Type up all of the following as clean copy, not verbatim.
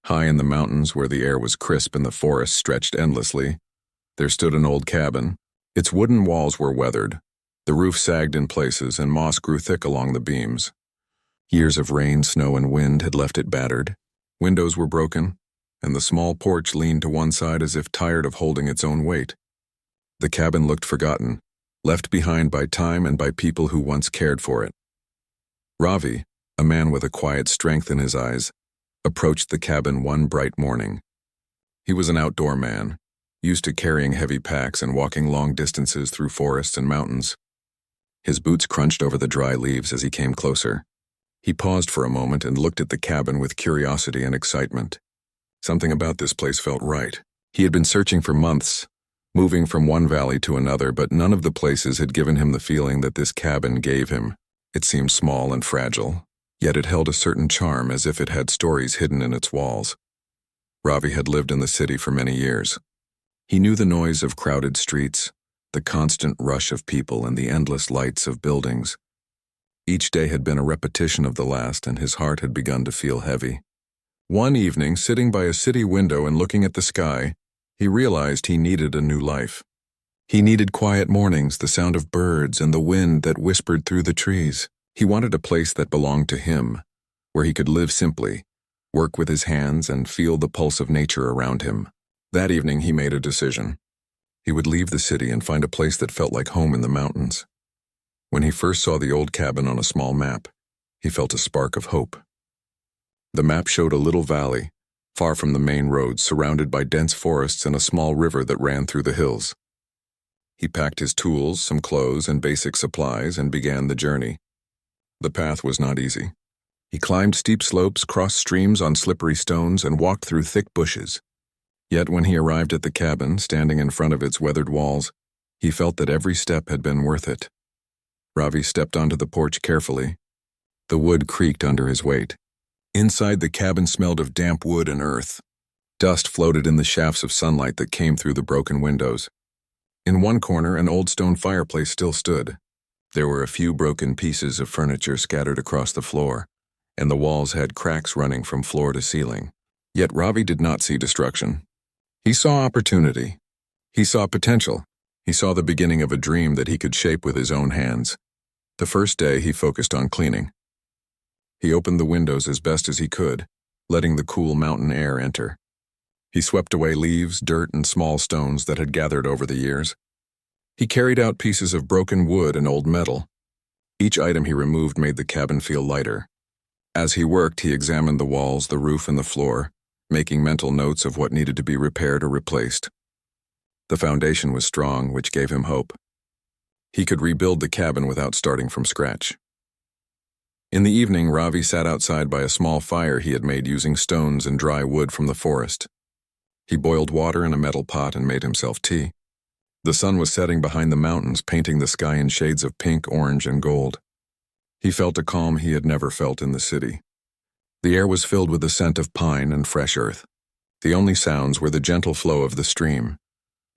High in the mountains where the air was crisp and the forest stretched endlessly, there stood an old cabin. Its wooden walls were weathered. The roof sagged in places and moss grew thick along the beams. Years of rain, snow, and wind had left it battered. Windows were broken, and the small porch leaned to one side as if tired of holding its own weight. The cabin looked forgotten, left behind by time and by people who once cared for it. Ravi, a man with a quiet strength in his eyes, approached the cabin one bright morning. He was an outdoor man, used to carrying heavy packs and walking long distances through forests and mountains. His boots crunched over the dry leaves as he came closer. He paused for a moment and looked at the cabin with curiosity and excitement. Something about this place felt right. He had been searching for months, moving from one valley to another, but none of the places had given him the feeling that this cabin gave him. It seemed small and fragile, yet it held a certain charm as if it had stories hidden in its walls. Ravi had lived in the city for many years. He knew the noise of crowded streets, the constant rush of people, and the endless lights of buildings. Each day had been a repetition of the last, and his heart had begun to feel heavy. One evening, sitting by a city window and looking at the sky, he realized he needed a new life. He needed quiet mornings, the sound of birds, and the wind that whispered through the trees. He wanted a place that belonged to him, where he could live simply, work with his hands, and feel the pulse of nature around him. That evening he made a decision. He would leave the city and find a place that felt like home in the mountains. When he first saw the old cabin on a small map, he felt a spark of hope. The map showed a little valley, far from the main roads, surrounded by dense forests and a small river that ran through the hills. He packed his tools, some clothes, and basic supplies and began the journey. The path was not easy. He climbed steep slopes, crossed streams on slippery stones, and walked through thick bushes. Yet when he arrived at the cabin, standing in front of its weathered walls, he felt that every step had been worth it. Ravi stepped onto the porch carefully. The wood creaked under his weight. Inside, the cabin smelled of damp wood and earth. Dust floated in the shafts of sunlight that came through the broken windows. In one corner, an old stone fireplace still stood. There were a few broken pieces of furniture scattered across the floor, and the walls had cracks running from floor to ceiling. Yet Ravi did not see destruction. He saw opportunity. He saw potential. He saw the beginning of a dream that he could shape with his own hands. The first day, he focused on cleaning. He opened the windows as best as he could, letting the cool mountain air enter. He swept away leaves, dirt, and small stones that had gathered over the years. He carried out pieces of broken wood and old metal. Each item he removed made the cabin feel lighter. As he worked, he examined the walls, the roof, and the floor, making mental notes of what needed to be repaired or replaced. The foundation was strong, which gave him hope. He could rebuild the cabin without starting from scratch. In the evening, Ravi sat outside by a small fire he had made using stones and dry wood from the forest. He boiled water in a metal pot and made himself tea. The sun was setting behind the mountains, painting the sky in shades of pink, orange, and gold. He felt a calm he had never felt in the city. The air was filled with the scent of pine and fresh earth. The only sounds were the gentle flow of the stream,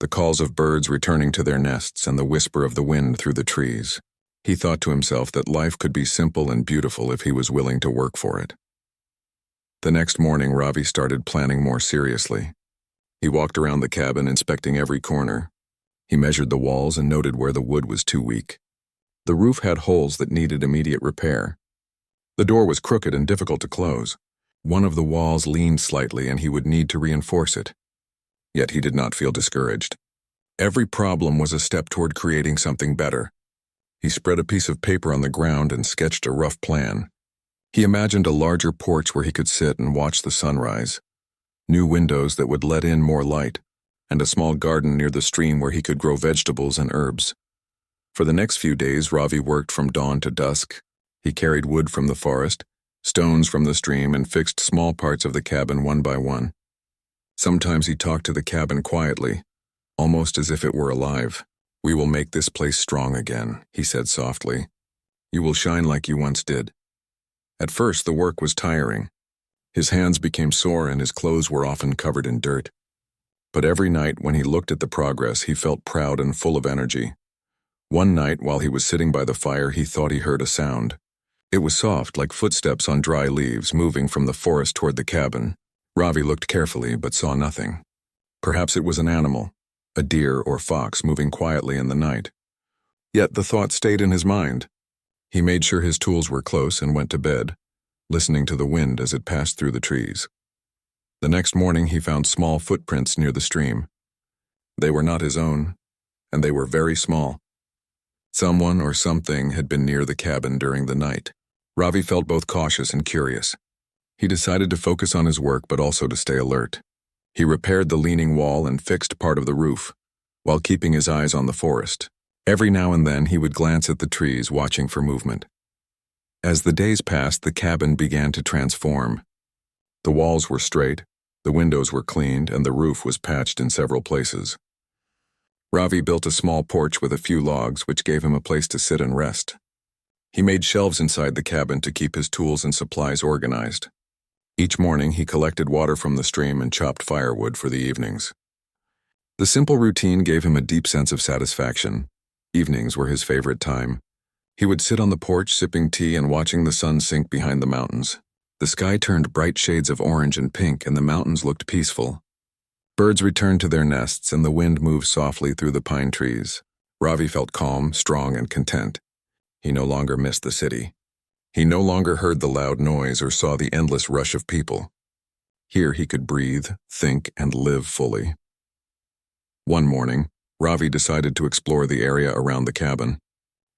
the calls of birds returning to their nests, and the whisper of the wind through the trees. He thought to himself that life could be simple and beautiful if he was willing to work for it. The next morning, Ravi started planning more seriously. He walked around the cabin, inspecting every corner. He measured the walls and noted where the wood was too weak. The roof had holes that needed immediate repair. The door was crooked and difficult to close. One of the walls leaned slightly, and he would need to reinforce it. Yet he did not feel discouraged. Every problem was a step toward creating something better. He spread a piece of paper on the ground and sketched a rough plan. He imagined a larger porch where he could sit and watch the sunrise, new windows that would let in more light, and a small garden near the stream where he could grow vegetables and herbs. For the next few days, Ravi worked from dawn to dusk. He carried wood from the forest, stones from the stream, and fixed small parts of the cabin one by one. Sometimes he talked to the cabin quietly, almost as if it were alive. "We will make this place strong again," he said softly. "You will shine like you once did." At first, the work was tiring. His hands became sore and his clothes were often covered in dirt. But every night when he looked at the progress, he felt proud and full of energy. One night, while he was sitting by the fire, he thought he heard a sound. It was soft, like footsteps on dry leaves, moving from the forest toward the cabin. Ravi looked carefully but saw nothing. Perhaps it was an animal, a deer or fox moving quietly in the night. Yet the thought stayed in his mind. He made sure his tools were close and went to bed, listening to the wind as it passed through the trees. The next morning he found small footprints near the stream. They were not his own, and they were very small. Someone or something had been near the cabin during the night. Ravi felt both cautious and curious. He decided to focus on his work but also to stay alert. He repaired the leaning wall and fixed part of the roof, while keeping his eyes on the forest. Every now and then he would glance at the trees, watching for movement. As the days passed, the cabin began to transform. The walls were straight, the windows were cleaned, and the roof was patched in several places. Ravi built a small porch with a few logs, which gave him a place to sit and rest. He made shelves inside the cabin to keep his tools and supplies organized. Each morning he collected water from the stream and chopped firewood for the evenings. The simple routine gave him a deep sense of satisfaction. Evenings were his favorite time. He would sit on the porch sipping tea and watching the sun sink behind the mountains. The sky turned bright shades of orange and pink, and the mountains looked peaceful. Birds returned to their nests, and the wind moved softly through the pine trees. Ravi felt calm, strong, and content. He no longer missed the city. He no longer heard the loud noise or saw the endless rush of people. Here he could breathe, think, and live fully. One morning, Ravi decided to explore the area around the cabin.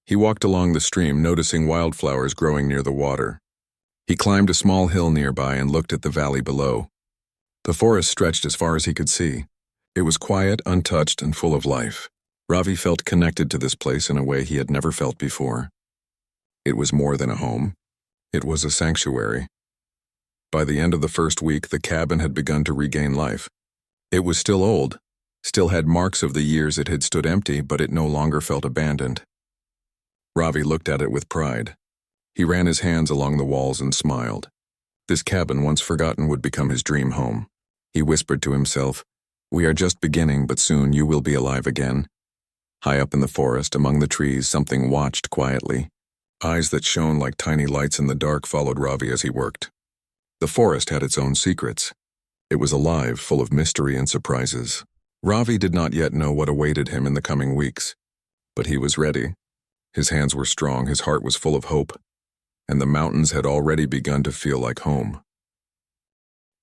He walked along the stream, noticing wildflowers growing near the water. He climbed a small hill nearby and looked at the valley below. The forest stretched as far as he could see. It was quiet, untouched, and full of life. Ravi felt connected to this place in a way he had never felt before. It was more than a home. It was a sanctuary. By the end of the first week, the cabin had begun to regain life. It was still old, still had marks of the years it had stood empty, but it no longer felt abandoned. Ravi looked at it with pride. He ran his hands along the walls and smiled. This cabin, once forgotten, would become his dream home. He whispered to himself, "We are just beginning, but soon you will be alive again." High up in the forest, among the trees, something watched quietly. Eyes that shone like tiny lights in the dark followed Ravi as he worked. The forest had its own secrets. It was alive, full of mystery and surprises. Ravi did not yet know what awaited him in the coming weeks, but he was ready. His hands were strong, his heart was full of hope, and the mountains had already begun to feel like home.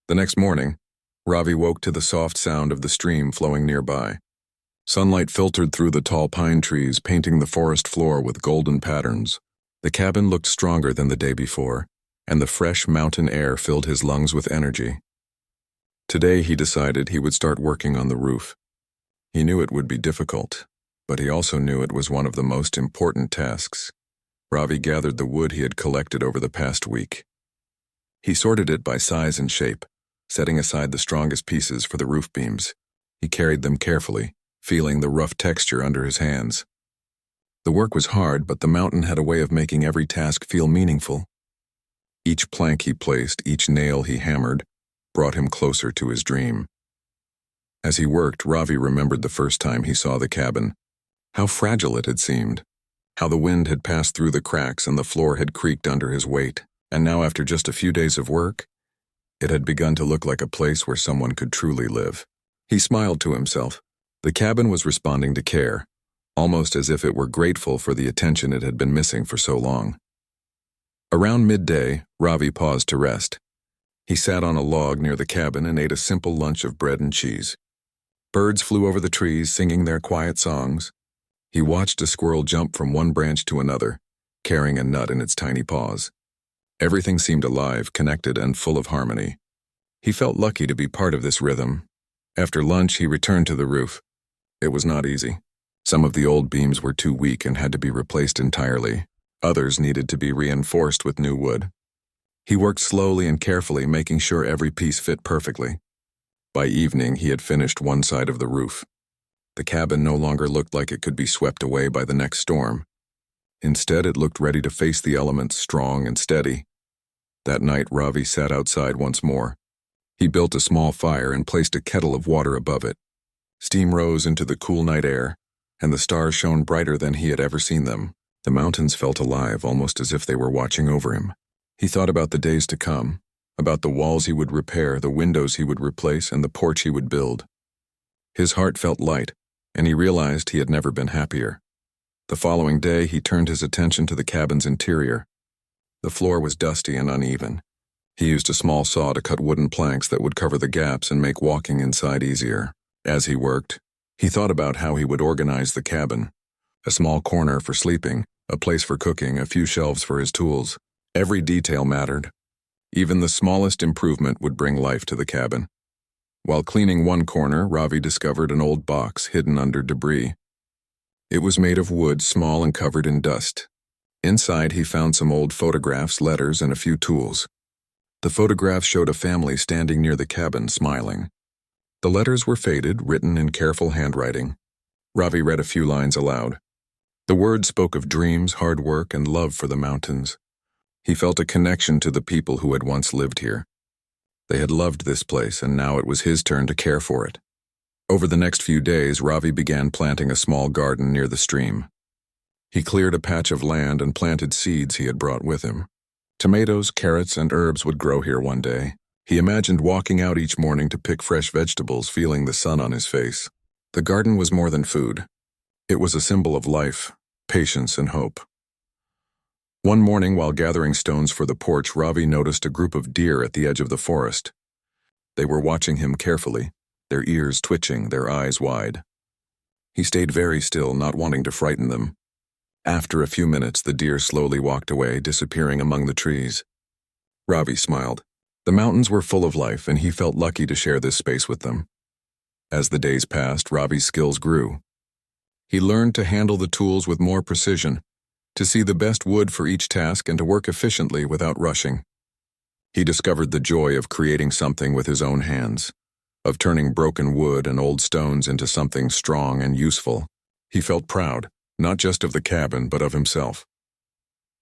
The next morning, Ravi woke to the soft sound of the stream flowing nearby. Sunlight filtered through the tall pine trees, painting the forest floor with golden patterns. The cabin looked stronger than the day before, and the fresh mountain air filled his lungs with energy. Today he decided he would start working on the roof. He knew it would be difficult, but he also knew it was one of the most important tasks. Ravi gathered the wood he had collected over the past week. He sorted it by size and shape, setting aside the strongest pieces for the roof beams. He carried them carefully, feeling the rough texture under his hands. The work was hard, but the mountain had a way of making every task feel meaningful. Each plank he placed, each nail he hammered, brought him closer to his dream. As he worked, Ravi remembered the first time he saw the cabin, how fragile it had seemed, how the wind had passed through the cracks and the floor had creaked under his weight. And now, after just a few days of work, it had begun to look like a place where someone could truly live. He smiled to himself. The cabin was responding to care, almost as if it were grateful for the attention it had been missing for so long. Around midday, Ravi paused to rest. He sat on a log near the cabin and ate a simple lunch of bread and cheese. Birds flew over the trees, singing their quiet songs. He watched a squirrel jump from one branch to another, carrying a nut in its tiny paws. Everything seemed alive, connected, and full of harmony. He felt lucky to be part of this rhythm. After lunch, he returned to the roof. It was not easy. Some of the old beams were too weak and had to be replaced entirely. Others needed to be reinforced with new wood. He worked slowly and carefully, making sure every piece fit perfectly. By evening, he had finished one side of the roof. The cabin no longer looked like it could be swept away by the next storm. Instead, it looked ready to face the elements, strong and steady. That night, Ravi sat outside once more. He built a small fire and placed a kettle of water above it. Steam rose into the cool night air, and the stars shone brighter than he had ever seen them. The mountains felt alive, almost as if they were watching over him. He thought about the days to come, about the walls he would repair, the windows he would replace, and the porch he would build. His heart felt light, and he realized he had never been happier. The following day, he turned his attention to the cabin's interior. The floor was dusty and uneven. He used a small saw to cut wooden planks that would cover the gaps and make walking inside easier. As he worked, he thought about how he would organize the cabin. A small corner for sleeping, a place for cooking, a few shelves for his tools. Every detail mattered. Even the smallest improvement would bring life to the cabin. While cleaning one corner, Ravi discovered an old box hidden under debris. It was made of wood, small and covered in dust. Inside, he found some old photographs, letters, and a few tools. The photographs showed a family standing near the cabin, smiling. The letters were faded, written in careful handwriting. Ravi read a few lines aloud. The words spoke of dreams, hard work, and love for the mountains. He felt a connection to the people who had once lived here. They had loved this place, and now it was his turn to care for it. Over the next few days, Ravi began planting a small garden near the stream. He cleared a patch of land and planted seeds he had brought with him. Tomatoes, carrots, and herbs would grow here one day. He imagined walking out each morning to pick fresh vegetables, feeling the sun on his face. The garden was more than food. It was a symbol of life, patience, and hope. One morning, while gathering stones for the porch, Ravi noticed a group of deer at the edge of the forest. They were watching him carefully, their ears twitching, their eyes wide. He stayed very still, not wanting to frighten them. After a few minutes, the deer slowly walked away, disappearing among the trees. Ravi smiled. The mountains were full of life, and he felt lucky to share this space with them. As the days passed, Ravi's skills grew. He learned to handle the tools with more precision, to see the best wood for each task, and to work efficiently without rushing. He discovered the joy of creating something with his own hands, of turning broken wood and old stones into something strong and useful. He felt proud, not just of the cabin, but of himself.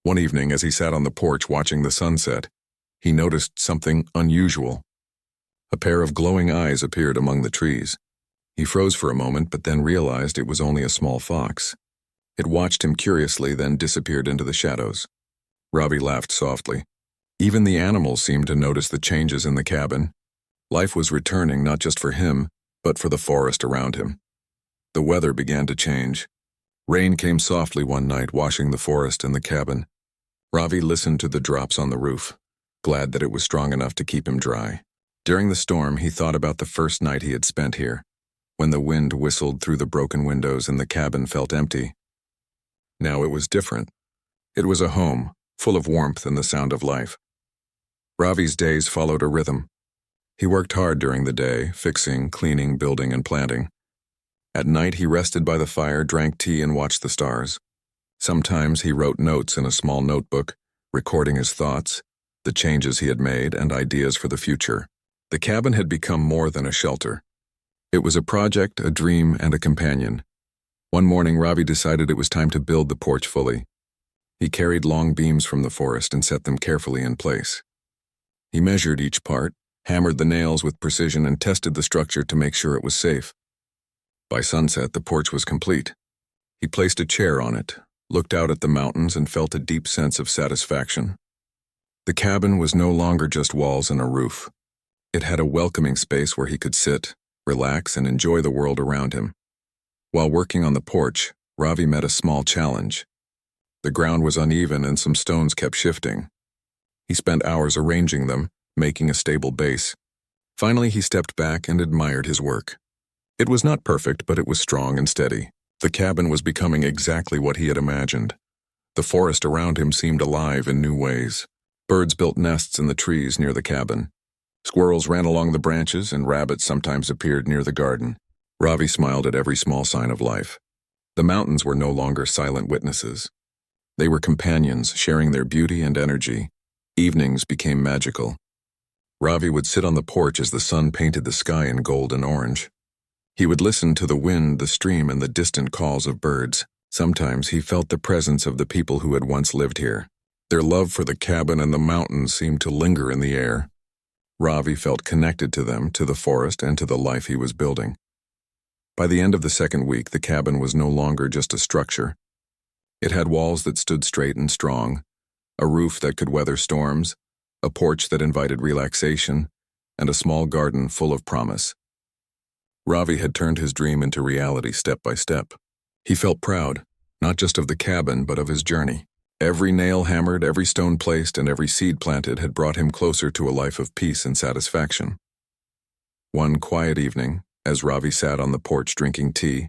One evening, as he sat on the porch watching the sunset, he noticed something unusual. A pair of glowing eyes appeared among the trees. He froze for a moment, but then realized it was only a small fox. It watched him curiously, then disappeared into the shadows. Ravi laughed softly. Even the animals seemed to notice the changes in the cabin. Life was returning, not just for him, but for the forest around him. The weather began to change. Rain came softly one night, washing the forest and the cabin. Ravi listened to the drops on the roof, glad that it was strong enough to keep him dry. During the storm, he thought about the first night he had spent here, when the wind whistled through the broken windows and the cabin felt empty. Now it was different. It was a home, full of warmth and the sound of life. Ravi's days followed a rhythm. He worked hard during the day, fixing, cleaning, building, and planting. At night, he rested by the fire, drank tea, and watched the stars. Sometimes he wrote notes in a small notebook, recording his thoughts, the changes he had made, and ideas for the future. The cabin had become more than a shelter. It was a project, a dream, and a companion. One morning, Ravi decided it was time to build the porch fully. He carried long beams from the forest and set them carefully in place. He measured each part, hammered the nails with precision, and tested the structure to make sure it was safe. By sunset, the porch was complete. He placed a chair on it, looked out at the mountains, and felt a deep sense of satisfaction. The cabin was no longer just walls and a roof. It had a welcoming space where he could sit, relax, and enjoy the world around him. While working on the porch, Ravi met a small challenge. The ground was uneven and some stones kept shifting. He spent hours arranging them, making a stable base. Finally, he stepped back and admired his work. It was not perfect, but it was strong and steady. The cabin was becoming exactly what he had imagined. The forest around him seemed alive in new ways. Birds built nests in the trees near the cabin. Squirrels ran along the branches, and rabbits sometimes appeared near the garden. Ravi smiled at every small sign of life. The mountains were no longer silent witnesses. They were companions, sharing their beauty and energy. Evenings became magical. Ravi would sit on the porch as the sun painted the sky in gold and orange. He would listen to the wind, the stream, and the distant calls of birds. Sometimes he felt the presence of the people who had once lived here. Their love for the cabin and the mountains seemed to linger in the air. Ravi felt connected to them, to the forest, and to the life he was building. By the end of the second week, the cabin was no longer just a structure. It had walls that stood straight and strong, a roof that could weather storms, a porch that invited relaxation, and a small garden full of promise. Ravi had turned his dream into reality step by step. He felt proud, not just of the cabin but of his journey. Every nail hammered, every stone placed, and every seed planted had brought him closer to a life of peace and satisfaction. One quiet evening, as Ravi sat on the porch drinking tea,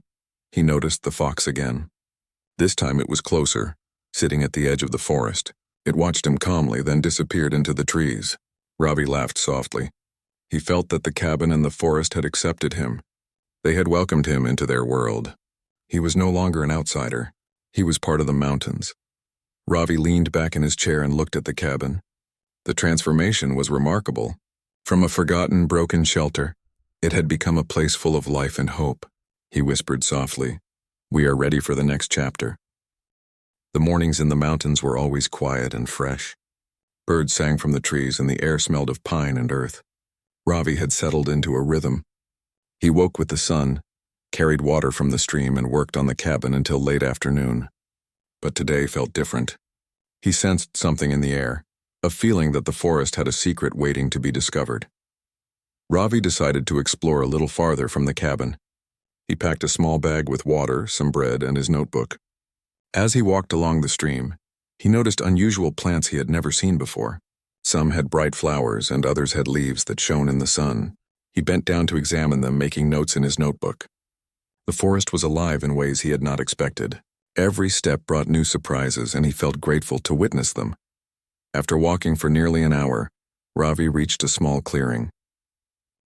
he noticed the fox again. This time it was closer, sitting at the edge of the forest. It watched him calmly, then disappeared into the trees. Ravi laughed softly. He felt that the cabin and the forest had accepted him. They had welcomed him into their world. He was no longer an outsider. He was part of the mountains. Ravi leaned back in his chair and looked at the cabin. The transformation was remarkable. From a forgotten, broken shelter, it had become a place full of life and hope. He whispered softly, "We are ready for the next chapter." The mornings in the mountains were always quiet and fresh. Birds sang from the trees and the air smelled of pine and earth. Ravi had settled into a rhythm. He woke with the sun, carried water from the stream, and worked on the cabin until late afternoon. But today felt different. He sensed something in the air, a feeling that the forest had a secret waiting to be discovered. Ravi decided to explore a little farther from the cabin. He packed a small bag with water, some bread, and his notebook. As he walked along the stream, he noticed unusual plants he had never seen before. Some had bright flowers and others had leaves that shone in the sun. He bent down to examine them, making notes in his notebook. The forest was alive in ways he had not expected. Every step brought new surprises, and he felt grateful to witness them. After walking for nearly an hour, Ravi reached a small clearing.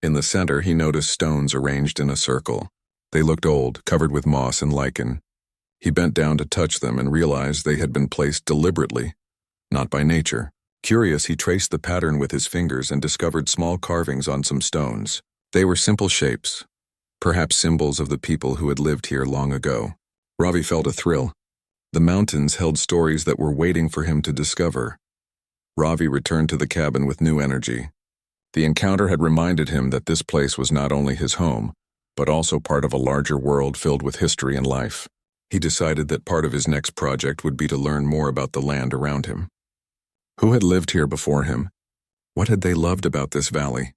In the center, he noticed stones arranged in a circle. They looked old, covered with moss and lichen. He bent down to touch them and realized they had been placed deliberately, not by nature. Curious, he traced the pattern with his fingers and discovered small carvings on some stones. They were simple shapes, perhaps symbols of the people who had lived here long ago. Ravi felt a thrill. The mountains held stories that were waiting for him to discover. Ravi returned to the cabin with new energy. The encounter had reminded him that this place was not only his home, but also part of a larger world filled with history and life. He decided that part of his next project would be to learn more about the land around him. Who had lived here before him? What had they loved about this valley?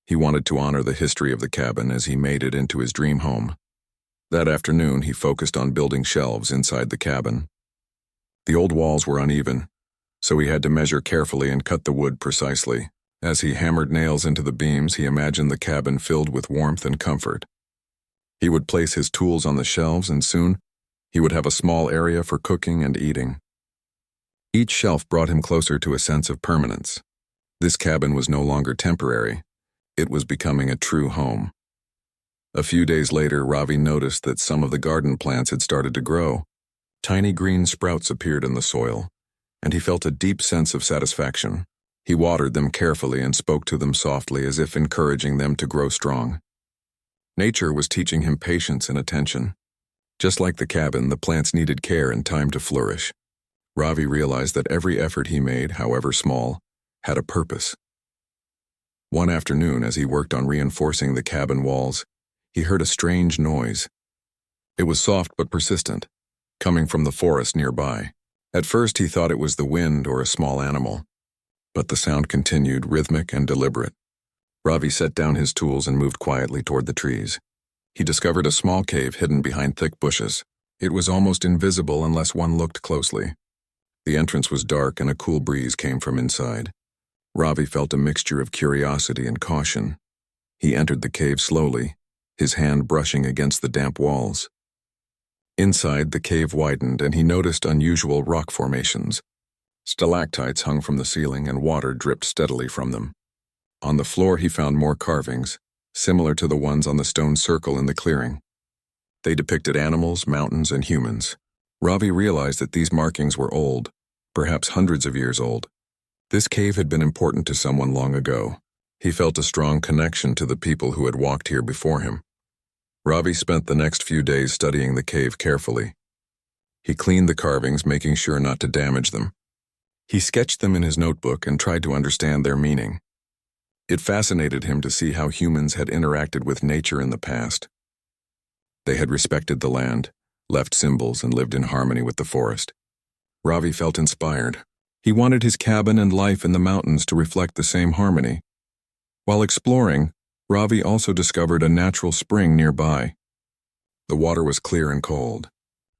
He wanted to honor the history of the cabin as he made it into his dream home. That afternoon, he focused on building shelves inside the cabin. The old walls were uneven, so he had to measure carefully and cut the wood precisely. As he hammered nails into the beams, he imagined the cabin filled with warmth and comfort. He would place his tools on the shelves, and soon, he would have a small area for cooking and eating. Each shelf brought him closer to a sense of permanence. This cabin was no longer temporary. It was becoming a true home. A few days later, Ravi noticed that some of the garden plants had started to grow. Tiny green sprouts appeared in the soil, and he felt a deep sense of satisfaction. He watered them carefully and spoke to them softly, as if encouraging them to grow strong. Nature was teaching him patience and attention. Just like the cabin, the plants needed care and time to flourish. Ravi realized that every effort he made, however small, had a purpose. One afternoon, as he worked on reinforcing the cabin walls, he heard a strange noise. It was soft but persistent, coming from the forest nearby. At first, he thought it was the wind or a small animal, but the sound continued, rhythmic and deliberate. Ravi set down his tools and moved quietly toward the trees. He discovered a small cave hidden behind thick bushes. It was almost invisible unless one looked closely. The entrance was dark and a cool breeze came from inside. Ravi felt a mixture of curiosity and caution. He entered the cave slowly, his hand brushing against the damp walls. Inside, the cave widened and he noticed unusual rock formations. Stalactites hung from the ceiling and water dripped steadily from them. On the floor, he found more carvings, similar to the ones on the stone circle in the clearing. They depicted animals, mountains, and humans. Ravi realized that these markings were old, perhaps hundreds of years old. This cave had been important to someone long ago. He felt a strong connection to the people who had walked here before him. Ravi spent the next few days studying the cave carefully. He cleaned the carvings, making sure not to damage them. He sketched them in his notebook and tried to understand their meaning. It fascinated him to see how humans had interacted with nature in the past. They had respected the land, left symbols, and lived in harmony with the forest. Ravi felt inspired. He wanted his cabin and life in the mountains to reflect the same harmony. While exploring, Ravi also discovered a natural spring nearby. The water was clear and cold.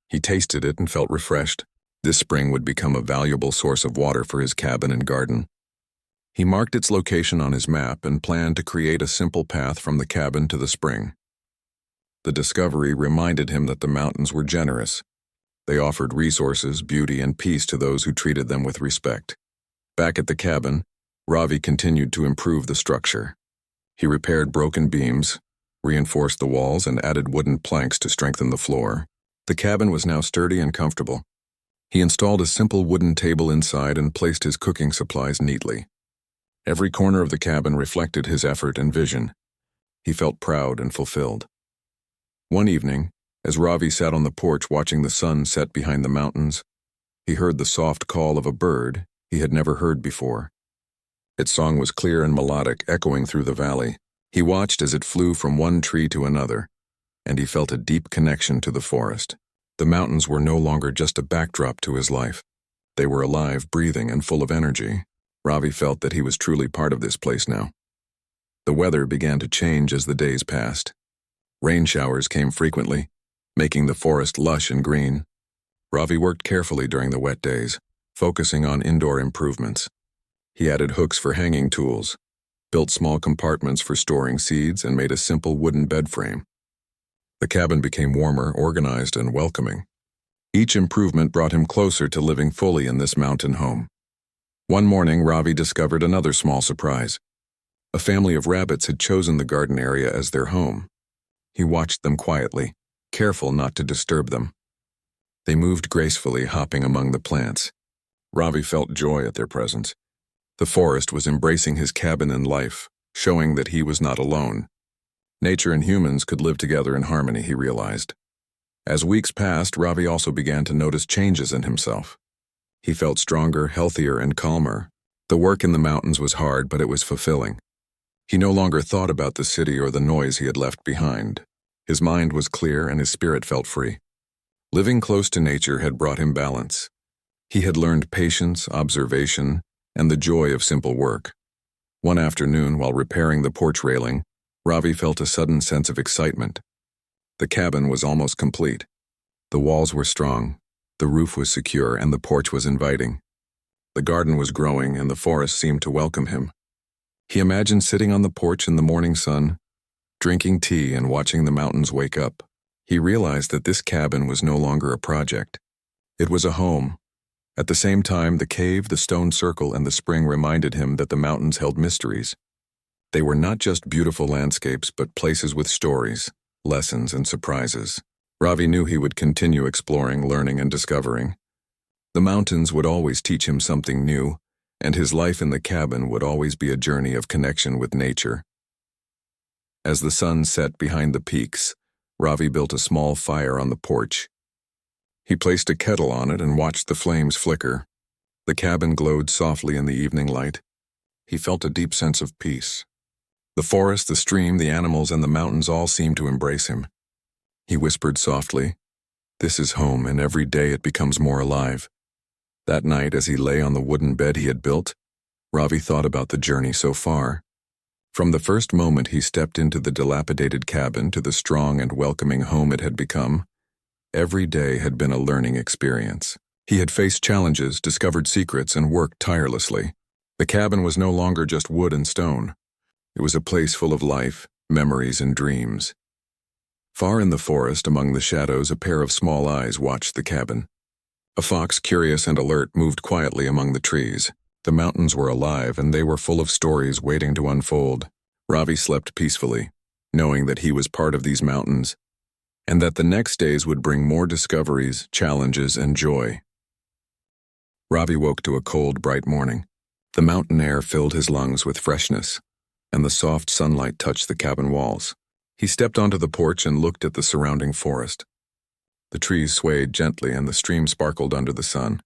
He tasted it and felt refreshed. This spring would become a valuable source of water for his cabin and garden. He marked its location on his map and planned to create a simple path from the cabin to the spring. The discovery reminded him that the mountains were generous. They offered resources, beauty, and peace to those who treated them with respect. Back at the cabin, Ravi continued to improve the structure. He repaired broken beams, reinforced the walls, and added wooden planks to strengthen the floor. The cabin was now sturdy and comfortable. He installed a simple wooden table inside and placed his cooking supplies neatly. Every corner of the cabin reflected his effort and vision. He felt proud and fulfilled. One evening, as Ravi sat on the porch watching the sun set behind the mountains, he heard the soft call of a bird he had never heard before. Its song was clear and melodic, echoing through the valley. He watched as it flew from one tree to another, and he felt a deep connection to the forest. The mountains were no longer just a backdrop to his life. They were alive, breathing, and full of energy. Ravi felt that he was truly part of this place now. The weather began to change as the days passed. Rain showers came frequently, making the forest lush and green. Ravi worked carefully during the wet days, focusing on indoor improvements. He added hooks for hanging tools, built small compartments for storing seeds, and made a simple wooden bed frame. The cabin became warmer, organized, and welcoming. Each improvement brought him closer to living fully in this mountain home. One morning, Ravi discovered another small surprise. A family of rabbits had chosen the garden area as their home. He watched them quietly, careful not to disturb them. They moved gracefully, hopping among the plants. Ravi felt joy at their presence. The forest was embracing his cabin and life, showing that he was not alone. Nature and humans could live together in harmony, he realized. As weeks passed, Ravi also began to notice changes in himself. He felt stronger, healthier, and calmer. The work in the mountains was hard, but it was fulfilling. He no longer thought about the city or the noise he had left behind. His mind was clear and his spirit felt free. Living close to nature had brought him balance. He had learned patience, observation, and the joy of simple work. One afternoon, while repairing the porch railing, Ravi felt a sudden sense of excitement. The cabin was almost complete. The walls were strong, the roof was secure, and the porch was inviting. The garden was growing, and the forest seemed to welcome him. He imagined sitting on the porch in the morning sun, drinking tea and watching the mountains wake up. He realized that this cabin was no longer a project. It was a home. At the same time, the cave, the stone circle, and the spring reminded him that the mountains held mysteries. They were not just beautiful landscapes, but places with stories, lessons, and surprises. Ravi knew he would continue exploring, learning, and discovering. The mountains would always teach him something new, and his life in the cabin would always be a journey of connection with nature. As the sun set behind the peaks, Ravi built a small fire on the porch. He placed a kettle on it and watched the flames flicker. The cabin glowed softly in the evening light. He felt a deep sense of peace. The forest, the stream, the animals, and the mountains all seemed to embrace him. He whispered softly, "This is home, and every day it becomes more alive." That night, as he lay on the wooden bed he had built, Ravi thought about the journey so far. From the first moment he stepped into the dilapidated cabin to the strong and welcoming home it had become, every day had been a learning experience. He had faced challenges, discovered secrets, and worked tirelessly. The cabin was no longer just wood and stone. It was a place full of life, memories, and dreams. Far in the forest, among the shadows, a pair of small eyes watched the cabin. A fox, curious and alert, moved quietly among the trees. The mountains were alive, and they were full of stories waiting to unfold. Ravi slept peacefully, knowing that he was part of these mountains, and that the next days would bring more discoveries, challenges, and joy. Ravi woke to a cold, bright morning. The mountain air filled his lungs with freshness, and the soft sunlight touched the cabin walls. He stepped onto the porch and looked at the surrounding forest. The trees swayed gently and the stream sparkled under the sun.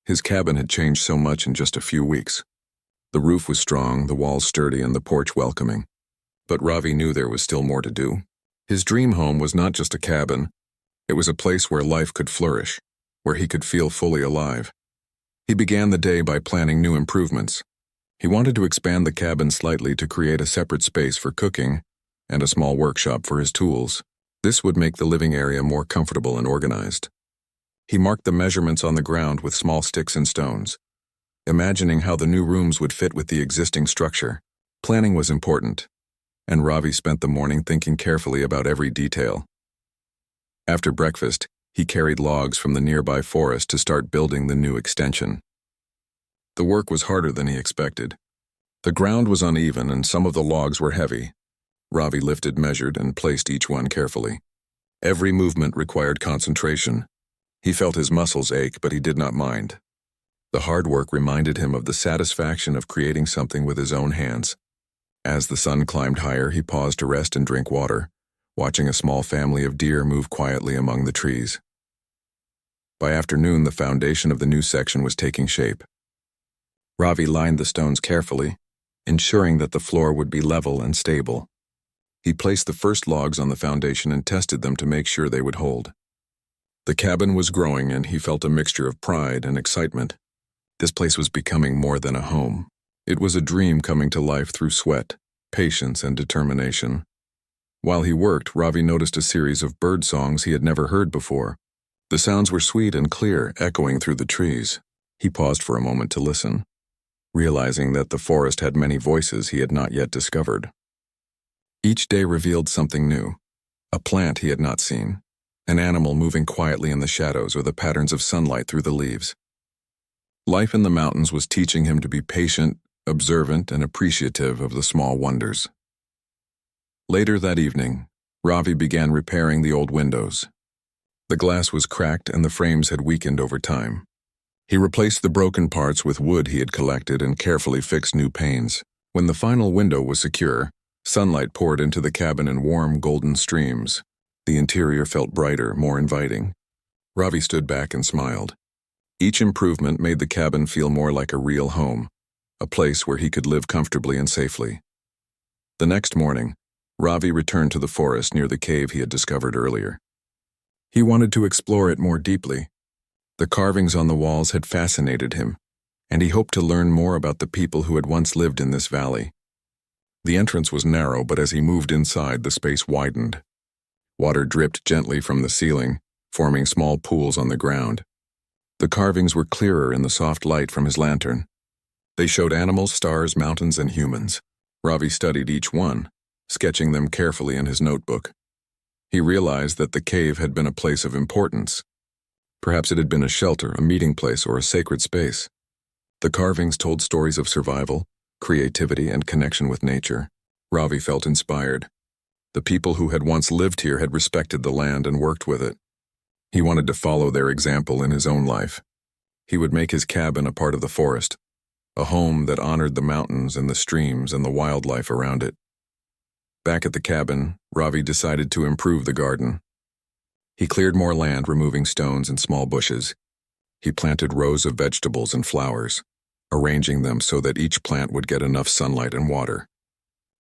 His cabin had changed so much in just a few weeks. The roof was strong, the walls sturdy, and the porch welcoming. But Ravi knew there was still more to do. His dream home was not just a cabin. It was a place where life could flourish, where he could feel fully alive. He began the day by planning new improvements. He wanted to expand the cabin slightly to create a separate space for cooking and a small workshop for his tools. This would make the living area more comfortable and organized. He marked the measurements on the ground with small sticks and stones, imagining how the new rooms would fit with the existing structure. Planning was important, and Ravi spent the morning thinking carefully about every detail. After breakfast, he carried logs from the nearby forest to start building the new extension. The work was harder than he expected. The ground was uneven and some of the logs were heavy. Ravi lifted, measured, and placed each one carefully. Every movement required concentration. He felt his muscles ache, but he did not mind. The hard work reminded him of the satisfaction of creating something with his own hands. As the sun climbed higher, he paused to rest and drink water, watching a small family of deer move quietly among the trees. By afternoon, the foundation of the new section was taking shape. Ravi lined the stones carefully, ensuring that the floor would be level and stable. He placed the first logs on the foundation and tested them to make sure they would hold. The cabin was growing, and he felt a mixture of pride and excitement. This place was becoming more than a home. It was a dream coming to life through sweat, patience, and determination. While he worked, Ravi noticed a series of bird songs he had never heard before. The sounds were sweet and clear, echoing through the trees. He paused for a moment to listen, realizing that the forest had many voices he had not yet discovered. Each day revealed something new: a plant he had not seen, an animal moving quietly in the shadows, or the patterns of sunlight through the leaves. Life in the mountains was teaching him to be patient, observant, and appreciative of the small wonders. Later that evening, Ravi began repairing the old windows. The glass was cracked and the frames had weakened over time. He replaced the broken parts with wood he had collected and carefully fixed new panes. When the final window was secure, sunlight poured into the cabin in warm, golden streams. The interior felt brighter, more inviting. Ravi stood back and smiled. Each improvement made the cabin feel more like a real home, a place where he could live comfortably and safely. The next morning, Ravi returned to the forest near the cave he had discovered earlier. He wanted to explore it more deeply. The carvings on the walls had fascinated him, and he hoped to learn more about the people who had once lived in this valley. The entrance was narrow, but as he moved inside, the space widened. Water dripped gently from the ceiling, forming small pools on the ground. The carvings were clearer in the soft light from his lantern. They showed animals, stars, mountains, and humans. Ravi studied each one, sketching them carefully in his notebook. He realized that the cave had been a place of importance. Perhaps it had been a shelter, a meeting place, or a sacred space. The carvings told stories of survival, creativity, and connection with nature. Ravi felt inspired. The people who had once lived here had respected the land and worked with it. He wanted to follow their example in his own life. He would make his cabin a part of the forest, a home that honored the mountains and the streams and the wildlife around it. Back at the cabin, Ravi decided to improve the garden. He cleared more land, removing stones and small bushes. He planted rows of vegetables and flowers, arranging them so that each plant would get enough sunlight and water.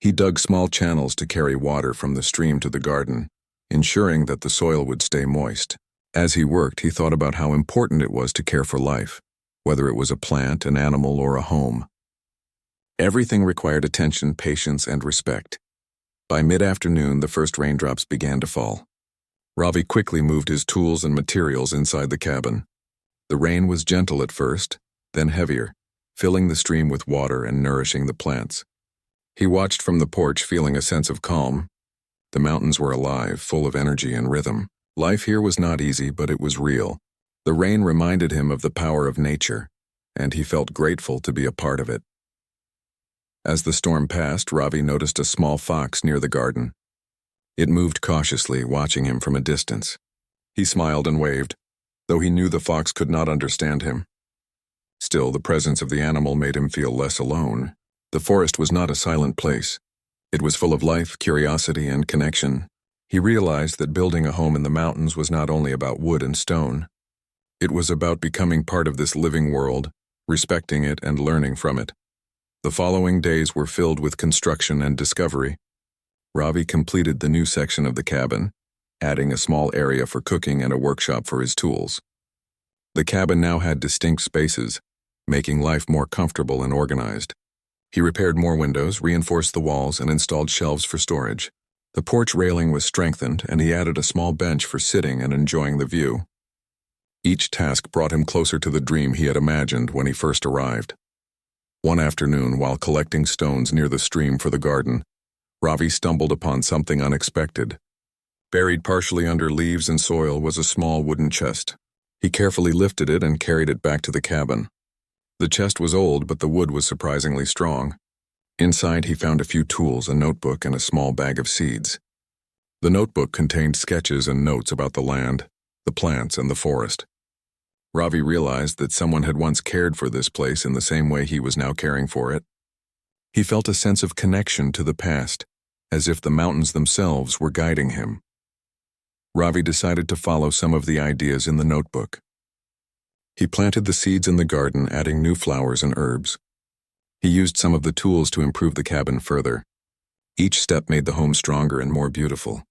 He dug small channels to carry water from the stream to the garden, ensuring that the soil would stay moist. As he worked, he thought about how important it was to care for life, whether it was a plant, an animal, or a home. Everything required attention, patience, and respect. By mid-afternoon, the first raindrops began to fall. Ravi quickly moved his tools and materials inside the cabin. The rain was gentle at first, then heavier, filling the stream with water and nourishing the plants. He watched from the porch, feeling a sense of calm. The mountains were alive, full of energy and rhythm. Life here was not easy, but it was real. The rain reminded him of the power of nature, and he felt grateful to be a part of it. As the storm passed, Ravi noticed a small fox near the garden. It moved cautiously, watching him from a distance. He smiled and waved, though he knew the fox could not understand him. Still, the presence of the animal made him feel less alone. The forest was not a silent place. It was full of life, curiosity, and connection. He realized that building a home in the mountains was not only about wood and stone. It was about becoming part of this living world, respecting it and learning from it. The following days were filled with construction and discovery. Ravi completed the new section of the cabin, adding a small area for cooking and a workshop for his tools. The cabin now had distinct spaces, making life more comfortable and organized. He repaired more windows, reinforced the walls, and installed shelves for storage. The porch railing was strengthened, and he added a small bench for sitting and enjoying the view. Each task brought him closer to the dream he had imagined when he first arrived. One afternoon, while collecting stones near the stream for the garden, Ravi stumbled upon something unexpected. Buried partially under leaves and soil was a small wooden chest. He carefully lifted it and carried it back to the cabin. The chest was old, but the wood was surprisingly strong. Inside, he found a few tools, a notebook, and a small bag of seeds. The notebook contained sketches and notes about the land, the plants, and the forest. Ravi realized that someone had once cared for this place in the same way he was now caring for it. He felt a sense of connection to the past, as if the mountains themselves were guiding him. Ravi decided to follow some of the ideas in the notebook. He planted the seeds in the garden, adding new flowers and herbs. He used some of the tools to improve the cabin further. Each step made the home stronger and more beautiful.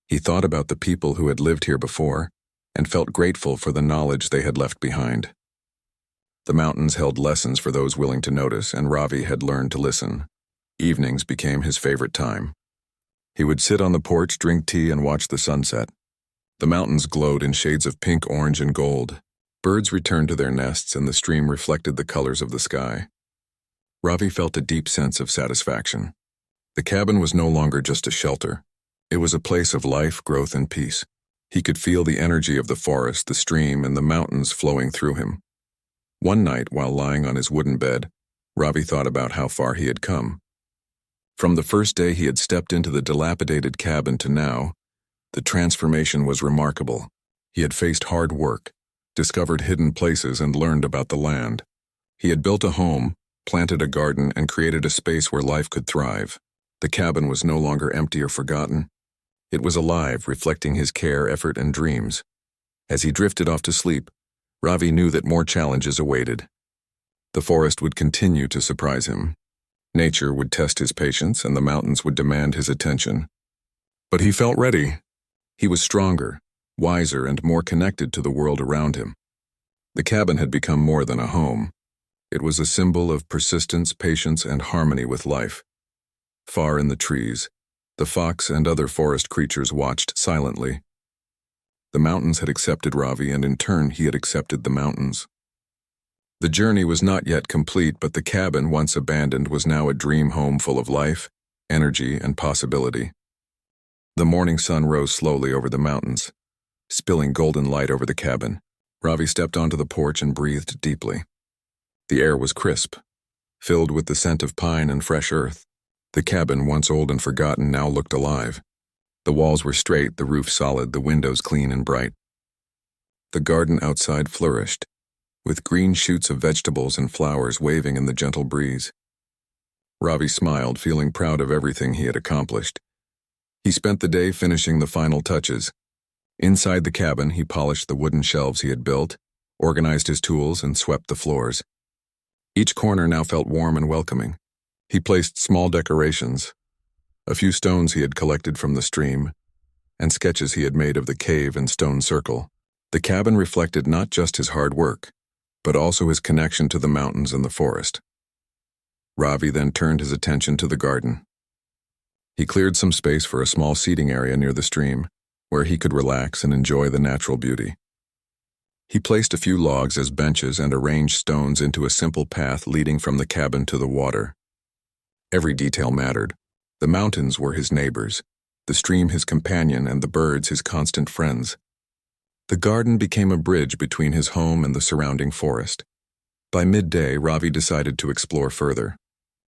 He thought about the people who had lived here before and felt grateful for the knowledge they had left behind. The mountains held lessons for those willing to notice, and Ravi had learned to listen. Evenings became his favorite time. He would sit on the porch, drink tea, and watch the sunset. The mountains glowed in shades of pink, orange, and gold. Birds returned to their nests, and the stream reflected the colors of the sky. Ravi felt a deep sense of satisfaction. The cabin was no longer just a shelter. It was a place of life, growth, and peace. He could feel the energy of the forest, the stream, and the mountains flowing through him. One night, while lying on his wooden bed, Ravi thought about how far he had come. From the first day he had stepped into the dilapidated cabin to now, the transformation was remarkable. He had faced hard work, discovered hidden places, and learned about the land. He had built a home, planted a garden, and created a space where life could thrive. The cabin was no longer empty or forgotten. It was alive, reflecting his care, effort, and dreams. As he drifted off to sleep, Ravi knew that more challenges awaited. The forest would continue to surprise him. Nature would test his patience, and the mountains would demand his attention. But he felt ready. He was stronger, wiser, and more connected to the world around him. The cabin had become more than a home. It was a symbol of persistence, patience, and harmony with life. Far in the trees, the fox and other forest creatures watched silently. The mountains had accepted Ravi, and in turn he had accepted the mountains. The journey was not yet complete, but the cabin, once abandoned, was now a dream home full of life, energy, and possibility. The morning sun rose slowly over the mountains, spilling golden light over the cabin. Ravi stepped onto the porch and breathed deeply. The air was crisp, filled with the scent of pine and fresh earth. The cabin, once old and forgotten, now looked alive. The walls were straight, the roof solid, the windows clean and bright. The garden outside flourished, with green shoots of vegetables and flowers waving in the gentle breeze. Ravi smiled, feeling proud of everything he had accomplished. He spent the day finishing the final touches. Inside the cabin, he polished the wooden shelves he had built, organized his tools, and swept the floors. Each corner now felt warm and welcoming. He placed small decorations, a few stones he had collected from the stream, and sketches he had made of the cave and stone circle. The cabin reflected not just his hard work, but also his connection to the mountains and the forest. Ravi then turned his attention to the garden. He cleared some space for a small seating area near the stream, where he could relax and enjoy the natural beauty. He placed a few logs as benches and arranged stones into a simple path leading from the cabin to the water. Every detail mattered. The mountains were his neighbors, the stream his companion, and the birds his constant friends. The garden became a bridge between his home and the surrounding forest. By midday, Ravi decided to explore further.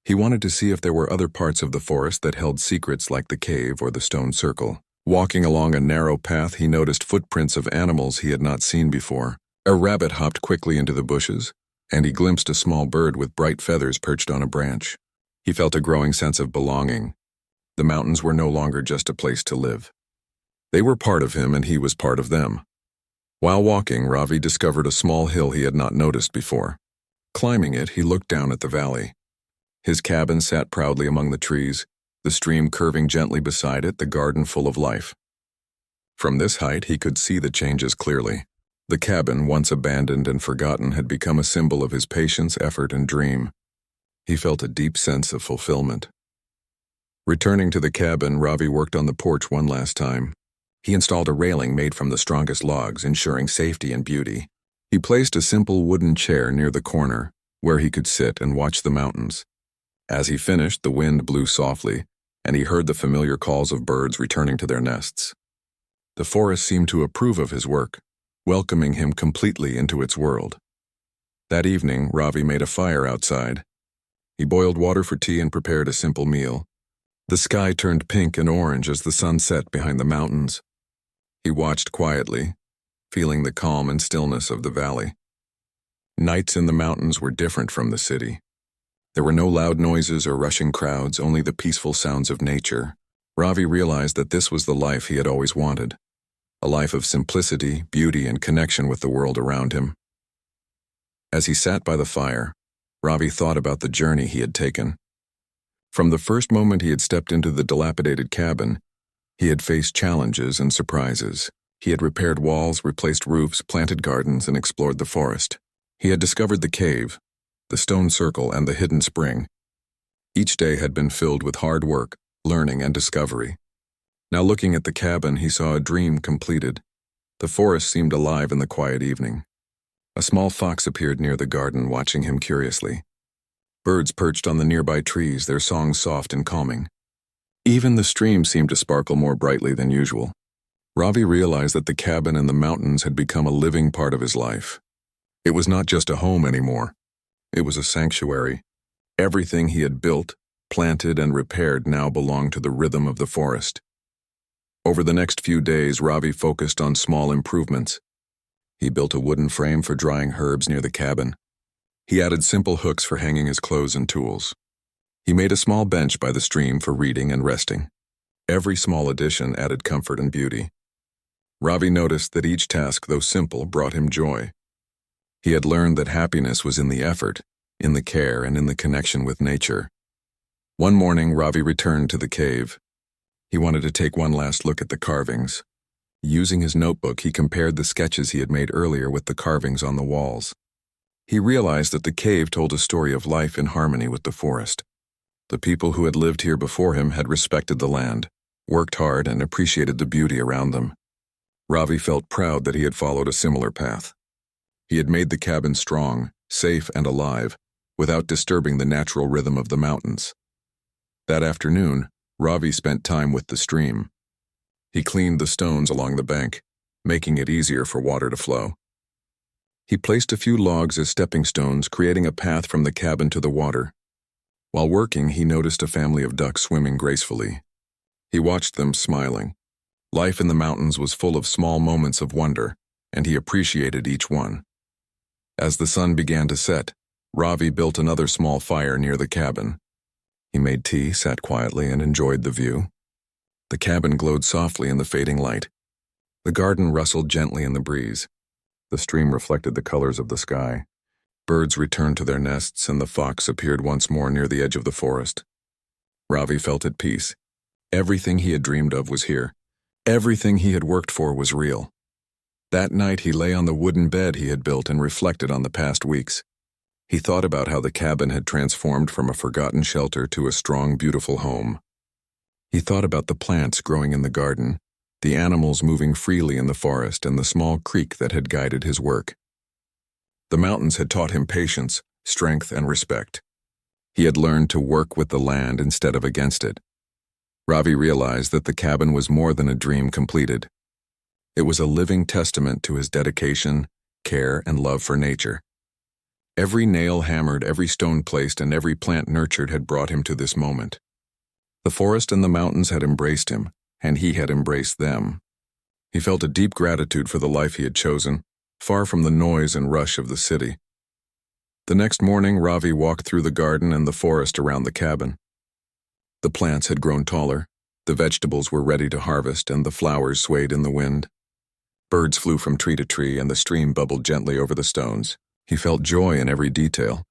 He wanted to see if there were other parts of the forest that held secrets like the cave or the stone circle. Walking along a narrow path, he noticed footprints of animals he had not seen before. A rabbit hopped quickly into the bushes, and he glimpsed a small bird with bright feathers perched on a branch. He felt a growing sense of belonging. The mountains were no longer just a place to live. They were part of him, and he was part of them. While walking, Ravi discovered a small hill he had not noticed before. Climbing it, he looked down at the valley. His cabin sat proudly among the trees, the stream curving gently beside it, the garden full of life. From this height, he could see the changes clearly. The cabin, once abandoned and forgotten, had become a symbol of his patience, effort, and dream. He felt a deep sense of fulfillment. Returning to the cabin, Ravi worked on the porch one last time. He installed a railing made from the strongest logs, ensuring safety and beauty. He placed a simple wooden chair near the corner, where he could sit and watch the mountains. As he finished, the wind blew softly, and he heard the familiar calls of birds returning to their nests. The forest seemed to approve of his work, welcoming him completely into its world. That evening, Ravi made a fire outside. He boiled water for tea and prepared a simple meal. The sky turned pink and orange as the sun set behind the mountains. He watched quietly, feeling the calm and stillness of the valley. Nights in the mountains were different from the city. There were no loud noises or rushing crowds, only the peaceful sounds of nature. Ravi realized that this was the life he had always wanted, a life of simplicity, beauty, and connection with the world around him. As he sat by the fire, Ravi thought about the journey he had taken. From the first moment he had stepped into the dilapidated cabin, he had faced challenges and surprises. He had repaired walls, replaced roofs, planted gardens, and explored the forest. He had discovered the cave, the stone circle, and the hidden spring. Each day had been filled with hard work, learning, and discovery. Now looking at the cabin, he saw a dream completed. The forest seemed alive in the quiet evening. A small fox appeared near the garden, watching him curiously. Birds perched on the nearby trees, their songs soft and calming. Even the stream seemed to sparkle more brightly than usual. Ravi realized that the cabin and the mountains had become a living part of his life. It was not just a home anymore. It was a sanctuary. Everything he had built, planted, and repaired now belonged to the rhythm of the forest. Over the next few days, Ravi focused on small improvements. He built a wooden frame for drying herbs near the cabin. He added simple hooks for hanging his clothes and tools. He made a small bench by the stream for reading and resting. Every small addition added comfort and beauty. Ravi noticed that each task, though simple, brought him joy. He had learned that happiness was in the effort, in the care, and in the connection with nature. One morning, Ravi returned to the cave. He wanted to take one last look at the carvings. Using his notebook, he compared the sketches he had made earlier with the carvings on the walls. He realized that the cave told a story of life in harmony with the forest. The people who had lived here before him had respected the land, worked hard, and appreciated the beauty around them. Ravi felt proud that he had followed a similar path. He had made the cabin strong, safe, and alive, without disturbing the natural rhythm of the mountains. That afternoon, Ravi spent time with the stream. He cleaned the stones along the bank, making it easier for water to flow. He placed a few logs as stepping stones, creating a path from the cabin to the water. While working, he noticed a family of ducks swimming gracefully. He watched them smiling. Life in the mountains was full of small moments of wonder, and he appreciated each one. As the sun began to set, Ravi built another small fire near the cabin. He made tea, sat quietly, and enjoyed the view. The cabin glowed softly in the fading light. The garden rustled gently in the breeze. The stream reflected the colors of the sky. Birds returned to their nests, and the fox appeared once more near the edge of the forest. Ravi felt at peace. Everything he had dreamed of was here. Everything he had worked for was real. That night he lay on the wooden bed he had built and reflected on the past weeks. He thought about how the cabin had transformed from a forgotten shelter to a strong, beautiful home. He thought about the plants growing in the garden, the animals moving freely in the forest, and the small creek that had guided his work. The mountains had taught him patience, strength, and respect. He had learned to work with the land instead of against it. Ravi realized that the cabin was more than a dream completed. It was a living testament to his dedication, care, and love for nature. Every nail hammered, every stone placed, and every plant nurtured had brought him to this moment. The forest and the mountains had embraced him, and he had embraced them. He felt a deep gratitude for the life he had chosen, far from the noise and rush of the city. The next morning, Ravi walked through the garden and the forest around the cabin. The plants had grown taller, the vegetables were ready to harvest, and the flowers swayed in the wind. Birds flew from tree to tree, and the stream bubbled gently over the stones. He felt joy in every detail,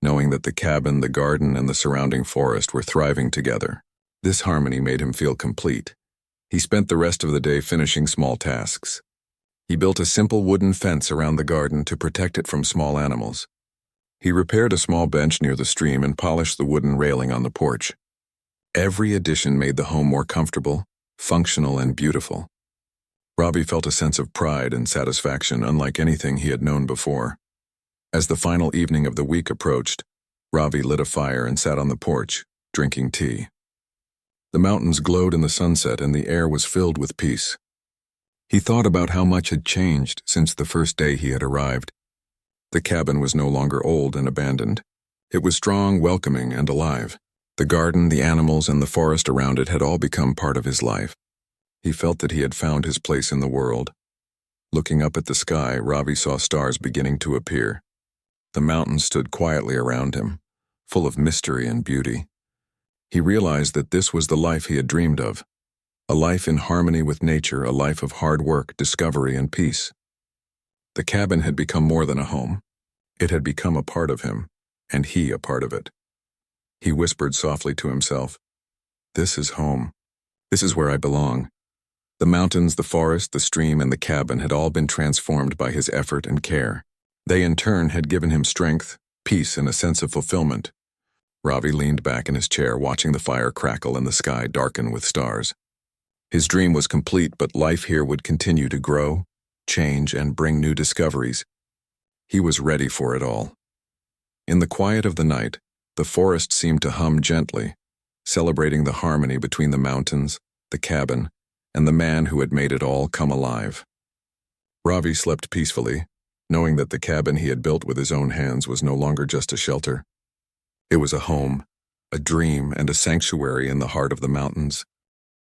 knowing that the cabin, the garden, and the surrounding forest were thriving together. This harmony made him feel complete. He spent the rest of the day finishing small tasks. He built a simple wooden fence around the garden to protect it from small animals. He repaired a small bench near the stream and polished the wooden railing on the porch. Every addition made the home more comfortable, functional, and beautiful. Robbie felt a sense of pride and satisfaction unlike anything he had known before. As the final evening of the week approached, Robbie lit a fire and sat on the porch, drinking tea. The mountains glowed in the sunset and the air was filled with peace. He thought about how much had changed since the first day he had arrived. The cabin was no longer old and abandoned. It was strong, welcoming, and alive. The garden, the animals, and the forest around it had all become part of his life. He felt that he had found his place in the world. Looking up at the sky, Robbie saw stars beginning to appear. The mountains stood quietly around him, full of mystery and beauty. He realized that this was the life he had dreamed of, a life in harmony with nature, a life of hard work, discovery, and peace. The cabin had become more than a home. It had become a part of him, and he a part of it. He whispered softly to himself, "This is home. This is where I belong." The mountains, the forest, the stream, and the cabin had all been transformed by his effort and care. They in turn had given him strength, peace, and a sense of fulfillment. Robbie leaned back in his chair, watching the fire crackle and the sky darken with stars. His dream was complete, but life here would continue to grow, change, and bring new discoveries. He was ready for it all. In the quiet of the night, the forest seemed to hum gently, celebrating the harmony between the mountains, the cabin, and the man who had made it all come alive. Robbie slept peacefully, knowing that the cabin he had built with his own hands was no longer just a shelter. It was a home, a dream, and a sanctuary in the heart of the mountains.